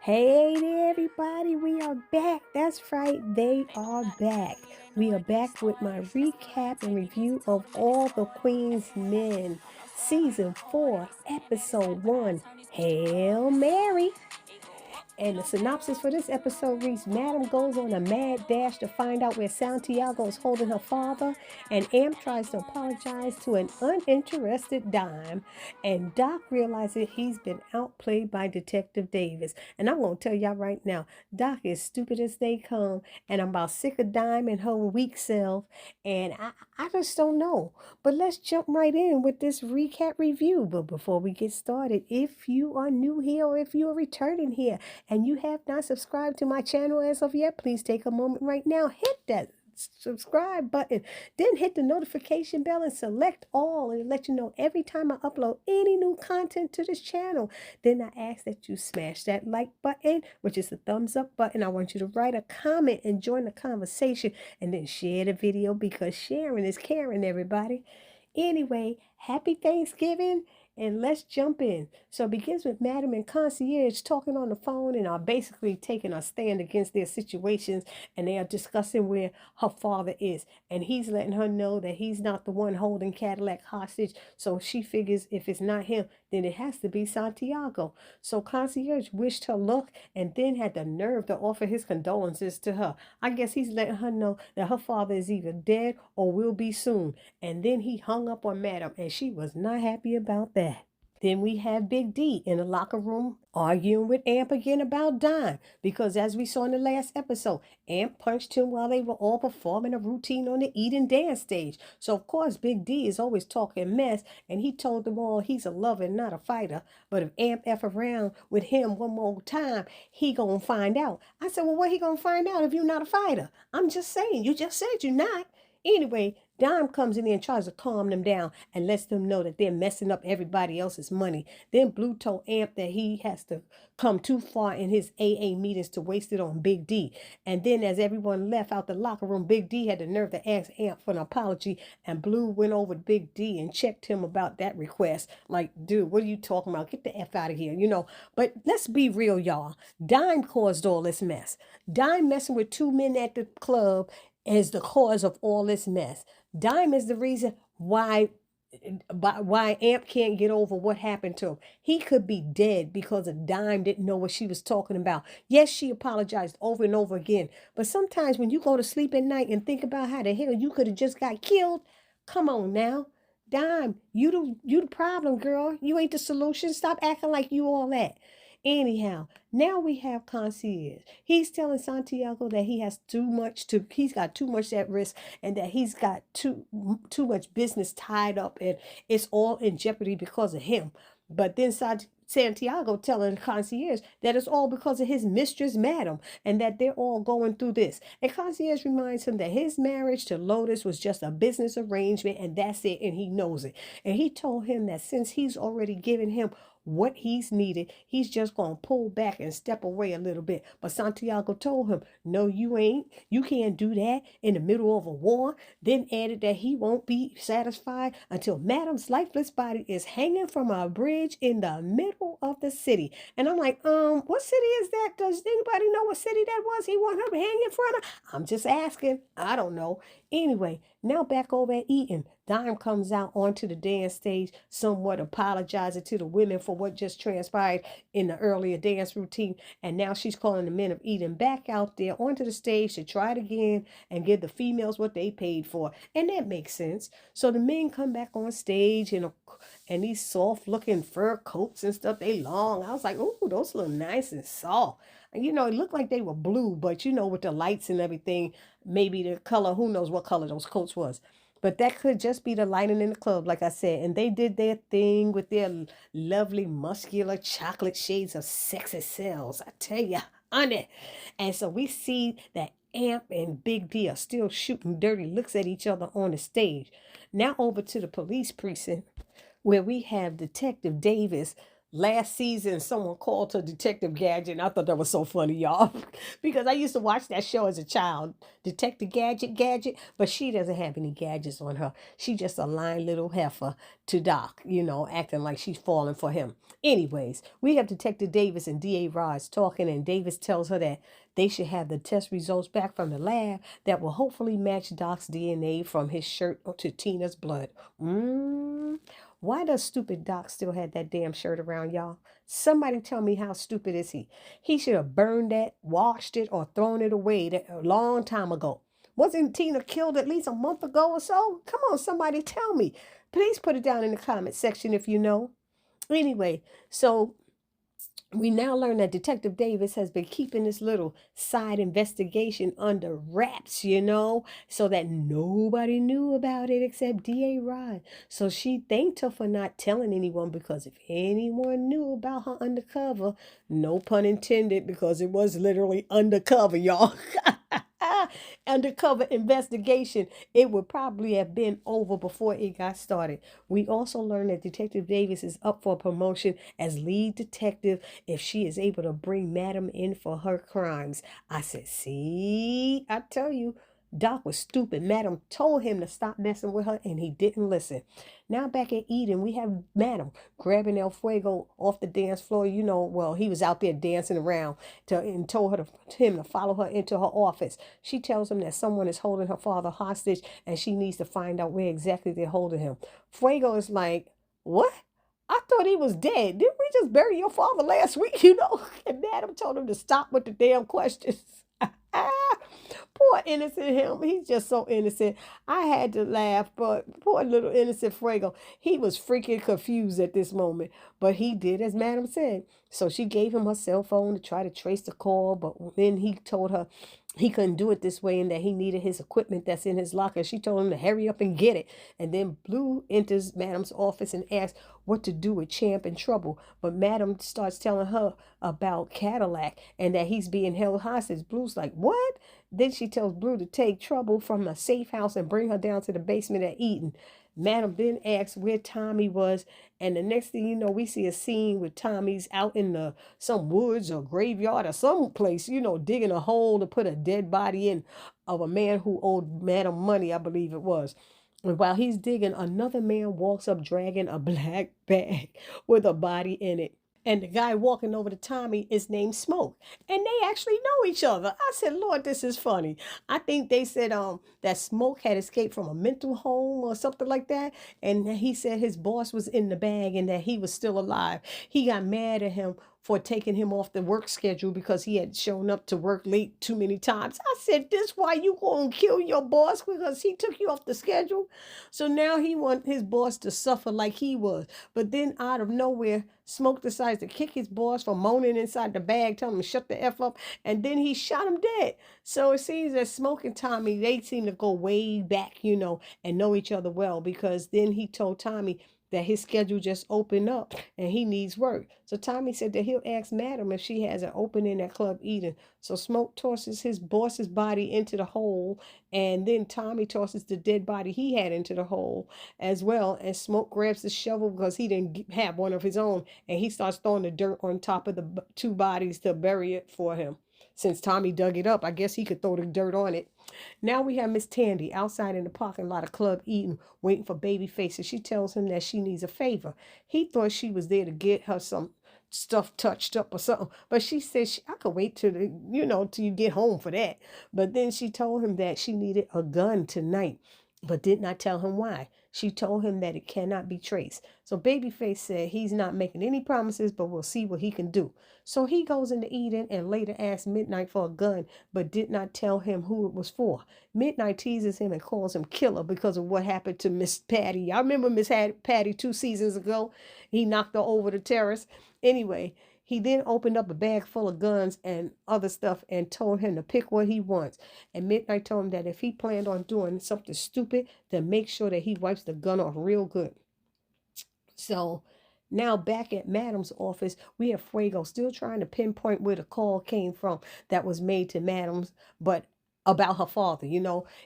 Hey there, everybody. We are back. That's right. They are back. We are back with my recap and review of All the Queen's Men, Season 4, Episode 1, Hail Mary. And the synopsis for this episode reads: Madam goes on a mad dash to find out where Santiago is holding her father, and Amp tries to apologize to an uninterested dime. And Doc realizes he's been outplayed by Detective Davis. And I'm going to tell y'all right now, Doc is stupid as they come, and I'm about sick of Dime and her weak self, and I just don't know. But let's jump right in with this recap review. But before we get started, if you are new here or if you are returning here, and you have not subscribed to my channel as of yet, please take a moment right now, hit that subscribe button, then hit the notification bell and select all, and let you know every time I upload any new content to this channel. Then I ask that you smash that like button, which is the thumbs up button. I want you to write a comment and join the conversation, and then share the video, because sharing is caring, everybody. Anyway, happy Thanksgiving, and let's jump in. So it begins with Madam and Concierge talking on the phone and are basically taking a stand against their situations, and they are discussing where her father is. And he's letting her know that he's not the one holding Cadillac hostage. So she figures if it's not him, then it has to be Santiago. So Concierge wished her luck and then had the nerve to offer his condolences to her. I guess he's letting her know that her father is either dead or will be soon. And then he hung up on Madam, and she was not happy about that. Then we have Big D in the locker room arguing with Amp again about Dime, because as we saw in the last episode, Amp punched him while they were all performing a routine on the Eden dance stage. So of course Big D is always talking mess, and he told them all he's a lover and not a fighter. But if Amp F around with him one more time, he gonna find out. I said, well, what he gonna find out if you're not a fighter? I'm just saying, you just said you're not. Anyway, Dime comes in there and tries to calm them down and lets them know that they're messing up everybody else's money. Then Blue told Amp that he has to come too far in his AA meetings to waste it on Big D. And then as everyone left out the locker room, Big D had the nerve to ask Amp for an apology, and Blue went over to Big D and checked him about that request. Like, dude, what are you talking about? Get the F out of here. But let's be real, y'all. Dime caused all this mess. Dime messing with two men at the club is the cause of all this mess. Dime is the reason why Amp can't get over what happened to him. He could be dead because a Dime didn't know what she was talking about. Yes, she apologized over and over again, but sometimes when you go to sleep at night and think about how the hell you could have just got killed, come on now. Dime, you the problem, girl. You ain't the solution. Stop acting like you all that. Anyhow, now we have Concierge. He's telling Santiago that he's got too much at risk, and that he's got too much business tied up, and it's all in jeopardy because of him. But then Santiago telling Concierge that it's all because of his mistress, Madam, and that they're all going through this. And Concierge reminds him that his marriage to Lotus was just a business arrangement, and that's it, and he knows it. And he told him that since he's already given him what he's needed, he's just going to pull back and step away a little bit. But Santiago told him, no, you ain't. You can't do that in the middle of a war. Then added that he won't be satisfied until Madam's lifeless body is hanging from a bridge in the middle of the city. And I'm like, what city is that? Does anybody know what city that was he wanted her to hang in front of? I'm just asking. I don't know. Anyway, now back over at Eaton, Dime comes out onto the dance stage, somewhat apologizing to the women for what just transpired in the earlier dance routine. And now she's calling the men of Eden back out there onto the stage to try it again and give the females what they paid for. And that makes sense. So the men come back on stage and these soft looking fur coats and stuff, they long. I was like, ooh, those look nice and soft. And it looked like they were blue, but with the lights and everything, maybe the color, who knows what color those coats was. But that could just be the lighting in the club, like I said. And they did their thing with their lovely, muscular, chocolate shades of sexy selves. I tell ya, honey. And so we see that Amp and Big D are still shooting dirty looks at each other on the stage. Now over to the police precinct, where we have Detective Davis last season someone called her Detective Gadget, and I thought that was so funny, y'all. Because I used to watch that show as a child. Detective Gadget, but she doesn't have any gadgets on her. She just a lying little heifer to Doc, acting like she's falling for him. Anyways, we have Detective Davis and DA Ross talking, and Davis tells her that they should have the test results back from the lab that will hopefully match Doc's DNA from his shirt to Tina's blood. Why does stupid Doc still have that damn shirt around, y'all? Somebody tell me, how stupid is he? He should have burned that, washed it, or thrown it away a long time ago. Wasn't Tina killed at least a month ago or so? Come on, somebody tell me. Please put it down in the comment section if you know. Anyway, so we now learn that Detective Davis has been keeping this little side investigation under wraps, so that nobody knew about it except D.A. Rod. So she thanked her for not telling anyone, because if anyone knew about her undercover, no pun intended, because it was literally undercover, y'all. Undercover investigation, it would probably have been over before it got started. We also learned that Detective Davis is up for promotion as lead detective if she is able to bring Madam in for her crimes. I said, see, I tell you, Doc was stupid. Madam told him to stop messing with her, and he didn't listen. Now back at Eden, we have Madam grabbing El Fuego off the dance floor. Well, he was out there dancing around and told him to follow her into her office. She tells him that someone is holding her father hostage, and she needs to find out where exactly they're holding him. Fuego is like, what? I thought he was dead. Didn't we just bury your father last week, And Madam told him to stop with the damn questions. Poor innocent him. He's just so innocent. I had to laugh, but poor little innocent Fuego. He was freaking confused at this moment. But he did as Madam said. So she gave him her cell phone to try to trace the call. But then he told her he couldn't do it this way and that he needed his equipment that's in his locker. She told him to hurry up and get it. And then Blue enters Madam's office and asks what to do with Champ in trouble. But Madam starts telling her about Cadillac and that he's being held hostage. Blue's like, what? Then she tells Blue to take Trouble from a safe house and bring her down to the basement at Eden. Madam then asks where Tommy was, and the next thing you know, we see a scene with Tommy's out in some woods or graveyard or some place, digging a hole to put a dead body in of a man who owed Madam money, I believe it was. And while he's digging, another man walks up dragging a black bag with a body in it. And the guy walking over to Tommy is named Smoke. And they actually know each other. I said, Lord, this is funny. I think they said that Smoke had escaped from a mental home or something like that. And he said his boss was in the bag and that he was still alive. He got mad at him for taking him off the work schedule because he had shown up to work late too many times. I said, this why you gonna kill your boss because he took you off the schedule? So now he want his boss to suffer like he was. But then out of nowhere, Smoke decides to kick his boss for moaning inside the bag, telling him to shut the F up, and then he shot him dead. So it seems that Smoke and Tommy, they seem to go way back, and know each other well, because then he told Tommy that his schedule just opened up and he needs work. So Tommy said that he'll ask Madam if she has an opening at Club Eden. So Smoke tosses his boss's body into the hole, and then Tommy tosses the dead body he had into the hole as well. And Smoke grabs the shovel because he didn't have one of his own, and he starts throwing the dirt on top of the two bodies to bury it for him. Since Tommy dug it up, I guess he could throw the dirt on it. Now we have Miss Tandy outside in the parking lot of Club Eden waiting for Babyface, and she tells him that she needs a favor. He thought she was there to get her some stuff touched up or something, but she said I could wait till till you get home for that. But then she told him that she needed a gun tonight, but did not tell him why. She told him that it cannot be traced. So Babyface said he's not making any promises, but we'll see what he can do. So he goes into Eden and later asks Midnight for a gun, but did not tell him who it was for. Midnight teases him and calls him killer because of what happened to Miss Patty. I remember Miss Patty 2 seasons ago. He knocked her over the terrace. Anyway, he then opened up a bag full of guns and other stuff and told him to pick what he wants. And Midnight told him that if he planned on doing something stupid, then make sure that he wipes the gun off real good. So now back at Madam's office, we have Fuego still trying to pinpoint where the call came from that was made to Madam's, but about her father.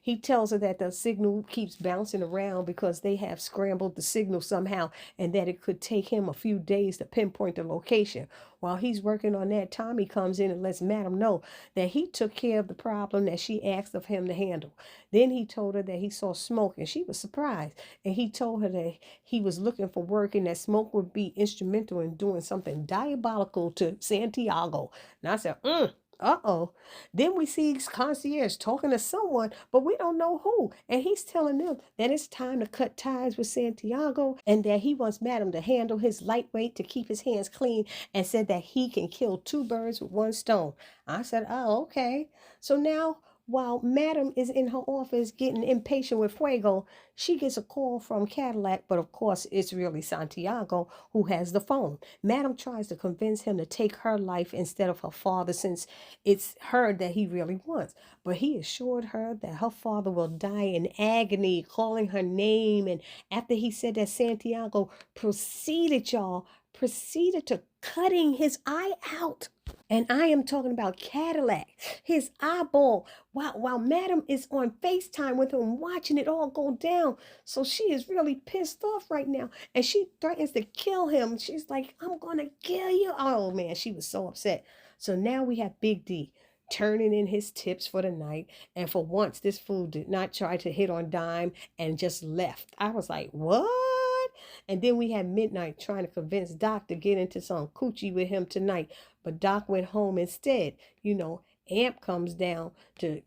He tells her that the signal keeps bouncing around because they have scrambled the signal somehow, and that it could take him a few days to pinpoint the location. While he's working on that, Tommy comes in and lets Madam know that he took care of the problem that she asked of him to handle. Then he told her that he saw smoke, and she was surprised. And he told her that he was looking for work and that smoke would be instrumental in doing something diabolical to Santiago. And I said, uh-oh. Then we see concierge talking to someone, but we don't know who. And he's telling them that it's time to cut ties with Santiago and that he wants Madam to handle his lightweight to keep his hands clean, and said that he can kill two birds with one stone. I said, oh, okay. So now, while Madam is in her office getting impatient with Fuego, she gets a call from Cadillac, but of course it's really Santiago who has the phone. Madam tries to convince him to take her life instead of her father, since it's her that he really wants. But he assured her that her father will die in agony, calling her name. And after he said that, Santiago proceeded to cutting his eye out. And I am talking about Cadillac, his eyeball, while Madam is on FaceTime with him, watching it all go down. So she is really pissed off right now. And she threatens to kill him. She's like, I'm going to kill you. Oh, man, she was so upset. So now we have Big D turning in his tips for the night. And for once, this fool did not try to hit on Dime and just left. I was like, what? And then we had Midnight trying to convince Doc to get into some coochie with him tonight. But Doc went home instead. Amp comes down to,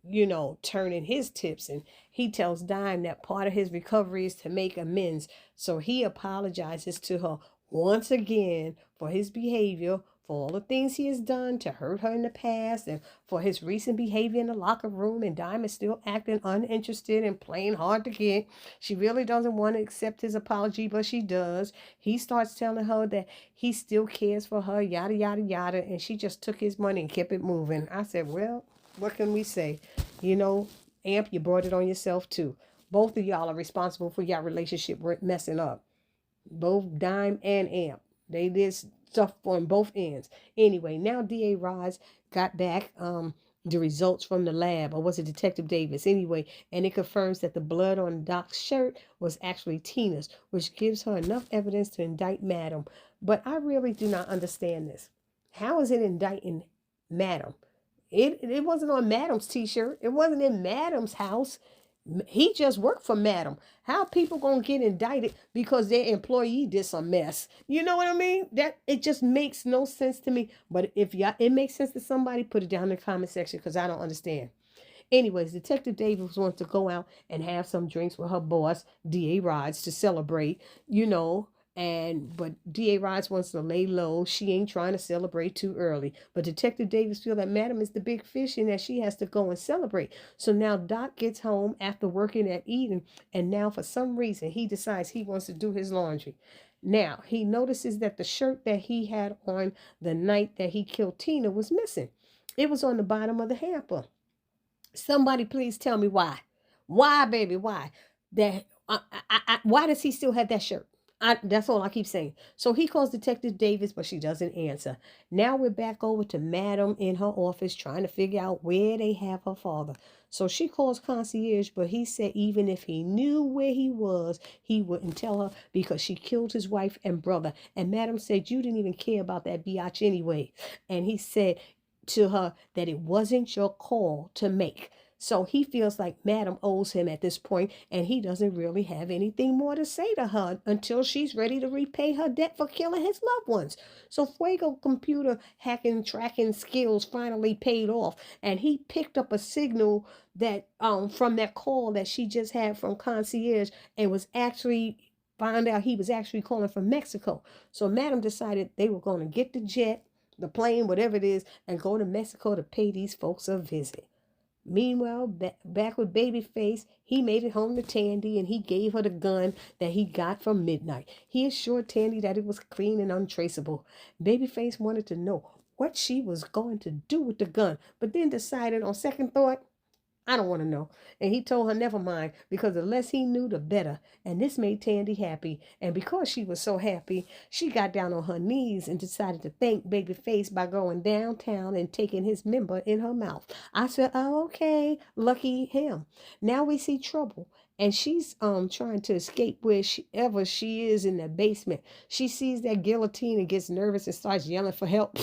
turn in his tips, and he tells Dime that part of his recovery is to make amends. So he apologizes to her once again for his behavior, for all the things he has done to hurt her in the past, and for his recent behavior in the locker room. And Dime is still acting uninterested and playing hard to get. She really doesn't want to accept his apology, but she does. He starts telling her that he still cares for her, yada, yada, yada, and she just took his money and kept it moving. I said, well, what can we say? Amp, you brought it on yourself too. Both of y'all are responsible for your relationship messing up. Both Dime and Amp. They did stuff on both ends. Anyway, now DA Roz got back the results from the lab, or was it Detective Davis? Anyway, and it confirms that the blood on Doc's shirt was actually Tina's, which gives her enough evidence to indict Madam. But I really do not understand this. How is it indicting Madam? It wasn't on Madam's t-shirt. It wasn't in Madam's house. He just worked for Madam. How people gonna get indicted because their employee did some mess? You know what I mean? That it just makes no sense to me. But if it makes sense to somebody, put it down in the comment section, because I don't understand. Anyways, Detective Davis wants to go out and have some drinks with her boss, D.A. Rods, to celebrate, but D.A. Rods wants to lay low. She ain't trying to celebrate too early. But Detective Davis feels that Madam is the big fish and that she has to go and celebrate. So now Doc gets home after working at Eden, and now for some reason he decides he wants to do his laundry. Now he notices that the shirt that he had on the night that he killed Tina was missing. It was on the bottom of the hamper. Somebody please tell me why. Why, baby? Why? Why does he still have that shirt? That's all I keep saying. So he calls Detective Davis, but she doesn't answer. Now we're back over to Madam in her office trying to figure out where they have her father. So she calls concierge, but he said even if he knew where he was, he wouldn't tell her because she killed his wife and brother. And Madam said, you didn't even care about that biatch anyway. And he said to her that it wasn't your call to make. So he feels like Madam owes him at this point, and he doesn't really have anything more to say to her until she's ready to repay her debt for killing his loved ones. So Fuego computer hacking tracking skills finally paid off, and he picked up a signal that from that call that she just had from concierge, and found out he was actually calling from Mexico. So Madam decided they were going to get the jet, the plane, whatever it is, and go to Mexico to pay these folks a visit. Meanwhile, back with Babyface, he made it home to Tandy, and he gave her the gun that he got from Midnight. He assured Tandy that it was clean and untraceable. Babyface wanted to know what she was going to do with the gun, but then decided on second thought, I don't want to know. And he told her, never mind, because the less he knew, the better. And this made Tandy happy. And because she was so happy, she got down on her knees and decided to thank Babyface by going downtown and taking his member in her mouth. I said, oh, okay, lucky him. Now we see Trouble. And she's trying to escape wherever she is in the basement. She sees that guillotine and gets nervous and starts yelling for help.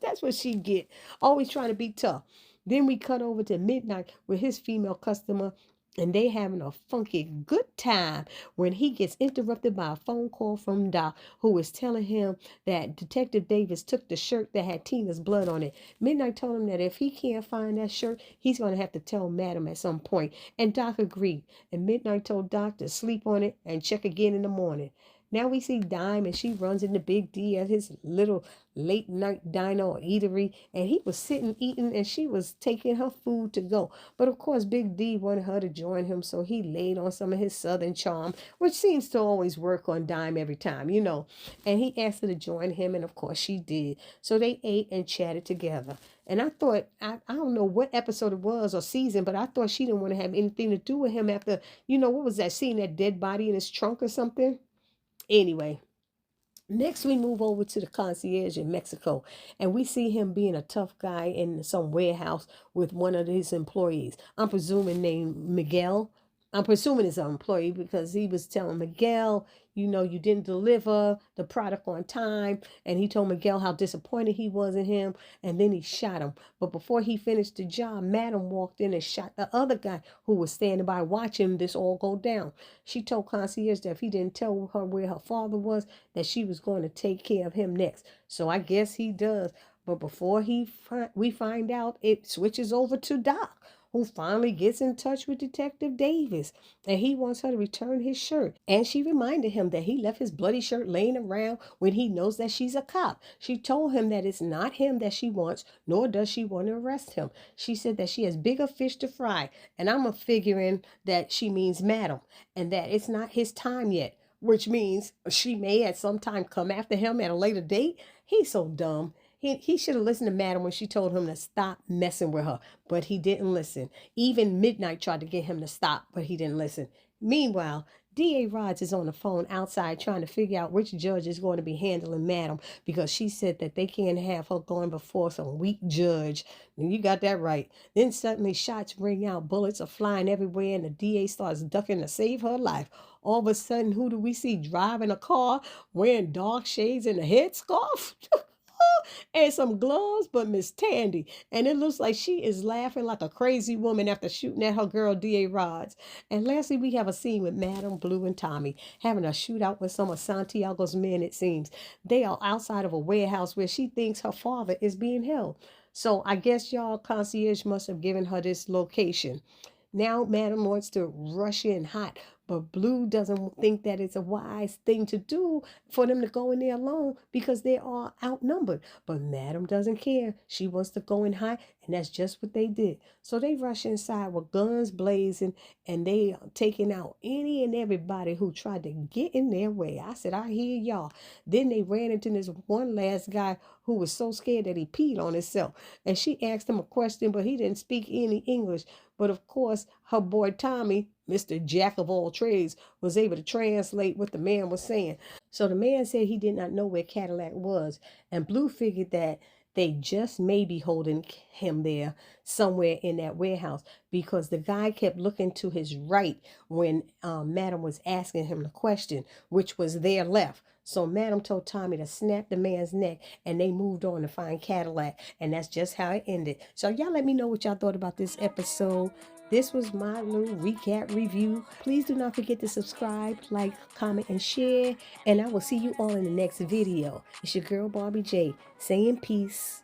That's what she get. Always trying to be tough. Then we cut over to Midnight with his female customer, and they having a funky good time when he gets interrupted by a phone call from Doc, who is telling him that Detective Davis took the shirt that had Tina's blood on it. Midnight told him that if he can't find that shirt, he's going to have to tell Madam at some point, and Doc agreed. And Midnight told Doc to sleep on it and check again in the morning. Now we see Dime, and she runs into Big D at his little late night diner or eatery, and he was sitting eating, and she was taking her food to go. But of course, Big D wanted her to join him, so he laid on some of his southern charm, which seems to always work on Dime every time, you know. And he asked her to join him, and of course she did. So they ate and chatted together. And I thought, I don't know what episode it was or season, but I thought she didn't want to have anything to do with him after, what was that, seeing that dead body in his trunk or something? Anyway, next we move over to the concierge in Mexico, and we see him being a tough guy in some warehouse with one of his employees. I'm presuming named Miguel. I'm presuming it's an employee because he was telling Miguel, you didn't deliver the product on time. And he told Miguel how disappointed he was in him. And then he shot him. But before he finished the job, Madam walked in and shot the other guy who was standing by watching this all go down. She told concierge that if he didn't tell her where her father was, that she was going to take care of him next. So I guess he does. But before we find out, it switches over to Doc, who finally gets in touch with Detective Davis, and he wants her to return his shirt. And she reminded him that he left his bloody shirt laying around when he knows that she's a cop. She told him that it's not him that she wants, nor does she want to arrest him. She said that she has bigger fish to fry, and I'm figuring that she means Madam, and that it's not his time yet, which means she may at some time come after him at a later date. He's so dumb. He should have listened to Madam when she told him to stop messing with her, but he didn't listen. Even Midnight tried to get him to stop, but he didn't listen. Meanwhile, D.A. Rods is on the phone outside trying to figure out which judge is going to be handling Madam, because she said that they can't have her going before some weak judge. And you got that right. Then suddenly shots ring out, bullets are flying everywhere, and the DA starts ducking to save her life. All of a sudden, who do we see driving a car wearing dark shades and a headscarf? And some gloves, but Miss Tandy. And it looks like she is laughing like a crazy woman after shooting at her girl D.A. Rods. And lastly, we have a scene with Madam, Blue, and Tommy having a shootout with some of Santiago's men, it seems. They are outside of a warehouse where she thinks her father is being held. So I guess y'all concierge must have given her this location. Now Madam wants to rush in hot, but Blue doesn't think that it's a wise thing to do for them to go in there alone because they are outnumbered. But Madam doesn't care. She wants to go in hot, and that's just what they did. So they rush inside with guns blazing, and they are taking out any and everybody who tried to get in their way. I said, I hear y'all. Then they ran into this one last guy who was so scared that he peed on himself. And she asked him a question, but he didn't speak any English. But of course, her boy Tommy, Mr. Jack of all trades, was able to translate what the man was saying. So the man said he did not know where Cadillac was. And Blue figured that they just may be holding him there somewhere in that warehouse, because the guy kept looking to his right when Madam was asking him the question, which was their left. So Madam told Tommy to snap the man's neck, and they moved on to find Cadillac. And that's just how it ended. So y'all let me know what y'all thought about this episode. This was my little recap review. Please do not forget to subscribe, like, comment, and share. And I will see you all in the next video. It's your girl, Barbie J, saying peace.